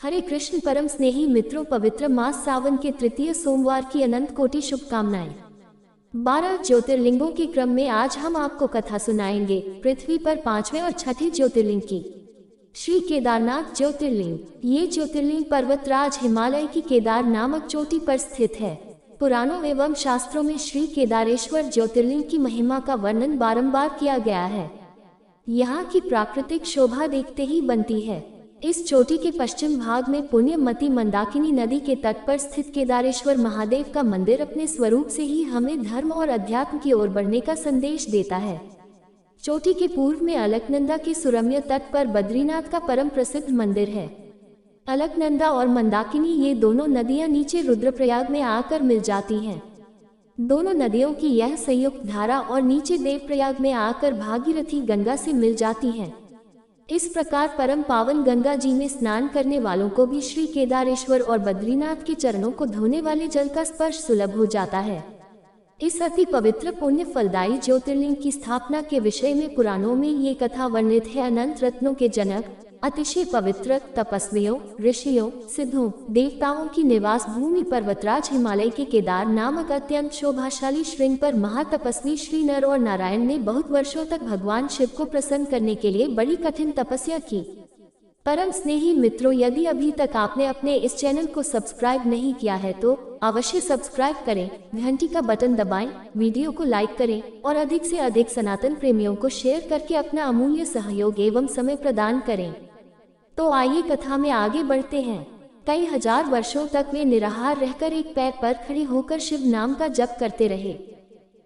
हरे कृष्ण परम स्नेही मित्रों, पवित्र मास सावन के तृतीय सोमवार की अनंत कोटि शुभकामनाएं। 12 ज्योतिर्लिंगों के क्रम में आज हम आपको कथा सुनाएंगे पृथ्वी पर 5वें और छठे ज्योतिर्लिंग की। श्री केदारनाथ ज्योतिर्लिंग। ये ज्योतिर्लिंग पर्वतराज हिमालय की केदार नामक चोटी पर स्थित है। पुराणों एवं शास्त्रों में श्री केदारेश्वर ज्योतिर्लिंग की महिमा का वर्णन बारंबार किया गया है। यहाँ की प्राकृतिक शोभा देखते ही बनती है। इस चोटी के पश्चिम भाग में पुण्यमती मंदाकिनी नदी के तट पर स्थित केदारेश्वर महादेव का मंदिर अपने स्वरूप से ही हमें धर्म और अध्यात्म की ओर बढ़ने का संदेश देता है। चोटी के पूर्व में अलकनंदा के सुरम्य तट पर बद्रीनाथ का परम प्रसिद्ध मंदिर है। अलकनंदा और मंदाकिनी ये दोनों नदियां नीचे रुद्रप्रयाग में आकर मिल जाती हैं। दोनों नदियों की यह संयुक्त धारा और नीचे देवप्रयाग में आकर भागीरथी गंगा से मिल जाती हैं। इस प्रकार परम पावन गंगा जी में स्नान करने वालों को भी श्री केदारेश्वर और बद्रीनाथ के चरणों को धोने वाले जल का स्पर्श सुलभ हो जाता है। इस अति पवित्र पुण्य फलदायी ज्योतिर्लिंग की स्थापना के विषय में पुराणों में ये कथा वर्णित है। अनंत रत्नों के जनक, अतिशय पवित्र, तपस्वियों, ऋषियों, सिद्धों, देवताओं की निवास भूमि पर्वतराज हिमालय के केदार नामक अत्यंत शोभाशाली श्रृंग पर महातपस्वी श्री नर और नारायण ने बहुत वर्षों तक भगवान शिव को प्रसन्न करने के लिए बड़ी कठिन तपस्या की। परम स्नेही मित्रों, यदि अभी तक आपने अपने इस चैनल को सब्सक्राइब नहीं किया है तो अवश्य सब्सक्राइब करें, घंटी का बटन दबाएं, वीडियो को लाइक करें और अधिक से अधिक सनातन प्रेमियों को शेयर करके अपना अमूल्य सहयोग एवं समय प्रदान करें। तो आइए कथा में आगे बढ़ते हैं। कई हजार वर्षों तक वे निराहार रहकर एक पैर पर खड़े होकर शिव नाम का जप करते रहे।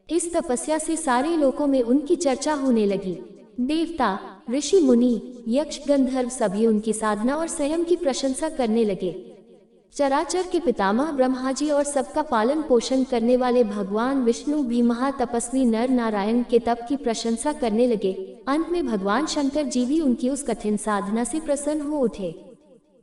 इस तपस्या से सारे लोकों में उनकी चर्चा होने लगी। देवता, ऋषि, मुनि, यक्ष, गंधर्व सभी उनकी साधना और संयम की प्रशंसा करने लगे। चराचर के पितामह ब्रह्मा जी और सबका पालन पोषण करने वाले भगवान विष्णु भी महातपस्वी नर नारायण के तप की प्रशंसा करने लगे। अंत में भगवान शंकर जी भी उनकी उस कठिन साधना से प्रसन्न हो उठे।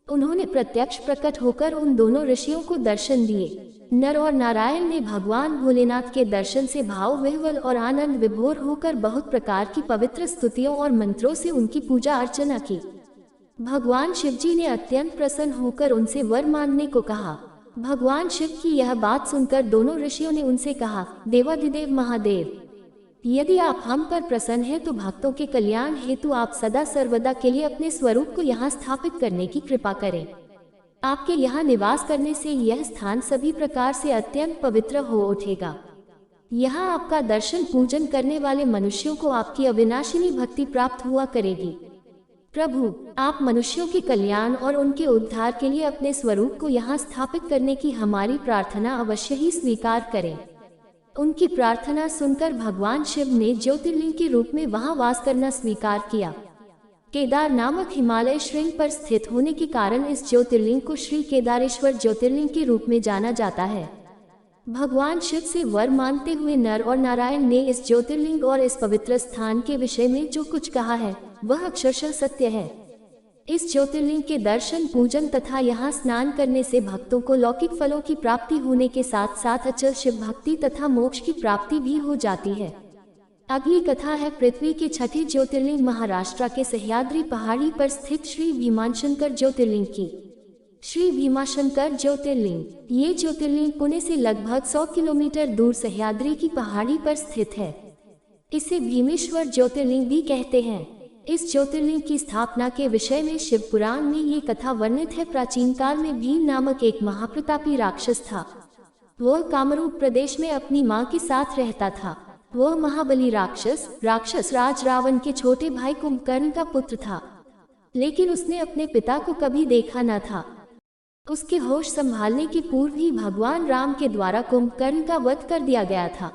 उन्होंने प्रत्यक्ष प्रकट होकर उन दोनों ऋषियों को दर्शन दिए। नर और नारायण ने भगवान भोलेनाथ के दर्शन से भाव विह्वल और आनंद विभोर होकर बहुत प्रकार की पवित्र स्तुतियों और मंत्रों से उनकी पूजा अर्चना की। भगवान शिव जी ने अत्यंत प्रसन्न होकर उनसे वर मांगने को कहा। भगवान शिव की यह बात सुनकर दोनों ऋषियों ने उनसे कहा, देवाधिदेव महादेव, यदि आप हम पर प्रसन्न हैं तो भक्तों के कल्याण हेतु आप सदा सर्वदा के लिए अपने स्वरूप को यहाँ स्थापित करने की कृपा करें। आपके यहाँ निवास करने से यह स्थान सभी प्रकार से अत्यंत पवित्र हो उठेगा। यहाँ आपका दर्शन पूजन करने वाले मनुष्यों को आपकी अविनाशिनी भक्ति प्राप्त हुआ करेगी। प्रभु, आप मनुष्यों के कल्याण और उनके उद्धार के लिए अपने स्वरूप को यहाँ स्थापित करने की हमारी प्रार्थना अवश्य ही स्वीकार करें। उनकी प्रार्थना सुनकर भगवान शिव ने ज्योतिर्लिंग के रूप में वहां वास करना स्वीकार किया। केदार नामक हिमालय श्रृंग पर स्थित होने के कारण इस ज्योतिर्लिंग को श्री केदारेश्वर ज्योतिर्लिंग के रूप में जाना जाता है। भगवान शिव से वर मांगते हुए नर और नारायण ने इस ज्योतिर्लिंग और इस पवित्र स्थान के विषय में जो कुछ कहा है वह अक्षरशः सत्य है। इस ज्योतिर्लिंग के दर्शन, पूजन तथा यहाँ स्नान करने से भक्तों को लौकिक फलों की प्राप्ति होने के साथ साथ अचल शिव भक्ति तथा मोक्ष की प्राप्ति भी हो जाती है। अगली कथा है पृथ्वी के छठे ज्योतिर्लिंग महाराष्ट्र के सह्याद्री पहाड़ी पर स्थित श्री भीमाशंकर ज्योतिर्लिंग की। श्री भीमाशंकर ज्योतिर्लिंग। ये ज्योतिर्लिंग पुणे से लगभग 100 किलोमीटर दूर सह्याद्री की पहाड़ी पर स्थित है। इसे भीमेश्वर ज्योतिर्लिंग भी कहते हैं। इस ज्योतिर्लिंग की स्थापना के विषय में शिव पुराण में ये कथा वर्णित है। प्राचीन काल में भीम नामक एक महाप्रतापी राक्षस था। वह कामरूप प्रदेश में अपनी मां के साथ रहता था। वह महाबली राक्षस राज रावण के छोटे भाई कुंभकर्ण का पुत्र था, लेकिन उसने अपने पिता को कभी देखा न था। उसके होश संभालने के पूर्व ही भगवान राम के द्वारा कुंभकर्ण का वध कर दिया गया था।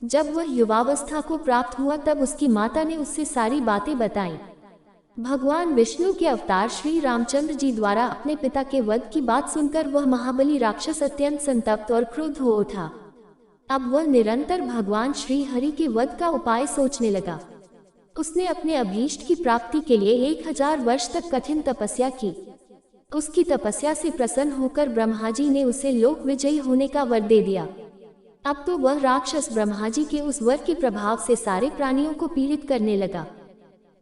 जब वह युवावस्था को प्राप्त हुआ तब उसकी माता ने उससे सारी बातें बताईं। भगवान विष्णु के अवतार श्री रामचंद्र जी द्वारा अपने पिता के वध की बात सुनकर वह महाबली राक्षस अत्यंत संतप्त और क्रुद्ध हो उठा। अब वह निरंतर भगवान श्री हरि के वध का उपाय सोचने लगा। उसने अपने अभीष्ट की प्राप्ति के लिए 1000 वर्ष तक कठिन तपस्या की। उसकी तपस्या से प्रसन्न होकर ब्रह्मा जी ने उसे लोक विजयी होने का वर दे दिया। अब तो वह राक्षस ब्रह्मा जी के उस वर के प्रभाव से सारे प्राणियों को पीड़ित करने लगा।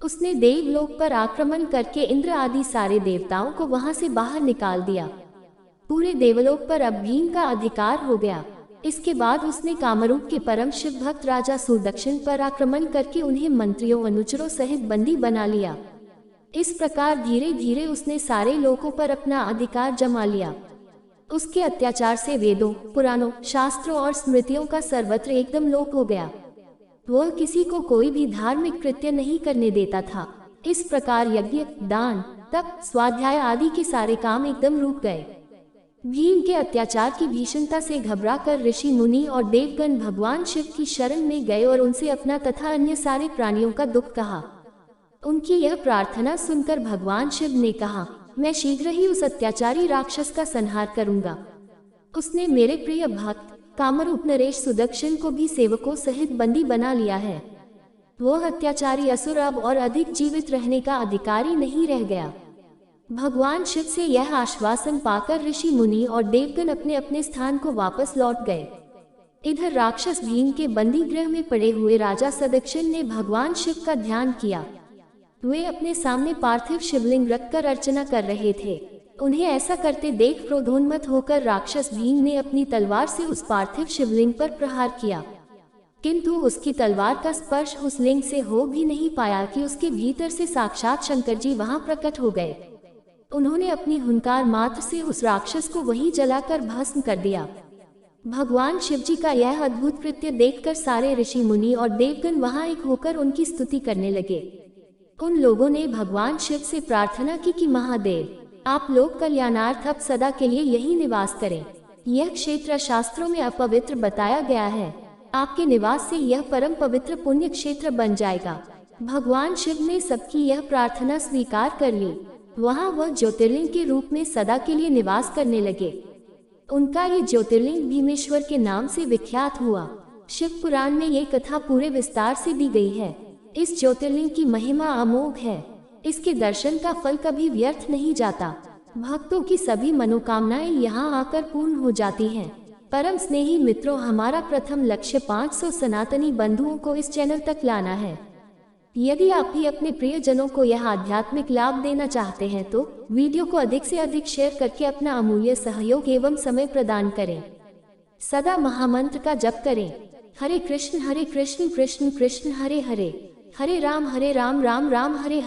उसने देवलोक पर आक्रमण करके इंद्र आदि सारे देवताओं को वहां से बाहर निकाल दिया। पूरे देवलोक पर अब भीम का अधिकार हो गया। इसके बाद उसने कामरूप के परम शिव भक्त राजा सुदक्षिण पर आक्रमण करके उन्हें मंत्रियों अनुचरों सहित बंदी बना लिया। इस प्रकार धीरे धीरे उसने सारे लोकों पर अपना अधिकार जमा लिया। उसके अत्याचार से वेदों, पुराणों, शास्त्रों और स्मृतियों का सर्वत्र एकदम लोप हो गया। वह किसी को कोई भी धार्मिक कृत्य नहीं करने देता था। इस प्रकार यज्ञ, दान, तप, स्वाध्याय आदि के सारे काम एकदम रुक गए। भीम के अत्याचार की भीषणता से घबराकर ऋषि मुनि और देवगण भगवान शिव की शरण में गए और उनसे अपना तथा अन्य सारे प्राणियों का दुख कहा। उनकी यह प्रार्थना सुनकर भगवान शिव ने कहा, मैं शीघ्र ही उस अत्याचारी राक्षस का संहार करूंगा। उसने मेरे प्रिय भक्त कामरूप नरेश सुदक्षिण को भी सेवकों सहित बंदी बना लिया है। वह अत्याचारी असुर अब और अधिक जीवित रहने का अधिकारी नहीं रह गया। भगवान शिव से यह आश्वासन पाकर ऋषि मुनि और देवगण अपने अपने स्थान को वापस लौट गए। इधर राक्षस भीम के बंदी गृह में पड़े हुए राजा सुदक्षिण ने भगवान शिव का ध्यान किया। वे अपने सामने पार्थिव शिवलिंग रखकर अर्चना कर रहे थे। उन्हें ऐसा करते देख क्रोधोन्मत्त होकर राक्षस भीम ने अपनी तलवार से उस पार्थिव शिवलिंग पर प्रहार किया, किंतु उसकी तलवार का स्पर्श उस लिंग से हो भी नहीं पाया कि उसके भीतर से साक्षात शंकर जी वहां प्रकट हो गए। उन्होंने अपनी हुंकार मात्र से उस राक्षस को वहीं जलाकर भस्म कर दिया। भगवान शिव जी का यह अद्भुत कृत्य देखकर सारे ऋषि मुनि और देवगण वहां एक होकर उनकी स्तुति करने लगे। उन लोगों ने भगवान शिव से प्रार्थना की कि महादेव, आप लोग कल्याणार्थ अब सदा के लिए यही निवास करें। यह क्षेत्र शास्त्रों में अपवित्र बताया गया है। आपके निवास से यह परम पवित्र पुण्य क्षेत्र बन जाएगा। भगवान शिव ने सबकी यह प्रार्थना स्वीकार कर ली। वहां वह ज्योतिर्लिंग के रूप में सदा के लिए निवास करने लगे। उनका ये ज्योतिर्लिंग भीमेश्वर के नाम से विख्यात हुआ। शिव पुराण में ये कथा पूरे विस्तार से दी गई है। इस ज्योतिर्लिंग की महिमा अमोघ है। इसके दर्शन का फल कभी व्यर्थ नहीं जाता। भक्तों की सभी मनोकामनाएं यहाँ आकर पूर्ण हो जाती हैं। परम स्नेही मित्रों, हमारा प्रथम लक्ष्य 500 सनातनी बंधुओं को इस चैनल तक लाना है। यदि आप भी अपने प्रियजनों को यह आध्यात्मिक लाभ देना चाहते हैं तो वीडियो को अधिक से अधिक शेयर करके अपना अमूल्य सहयोग एवं समय प्रदान करें। सदा महामंत्र का जप करें। हरे कृष्ण कृष्ण कृष्ण हरे हरे, हरे राम राम राम हरे हरे।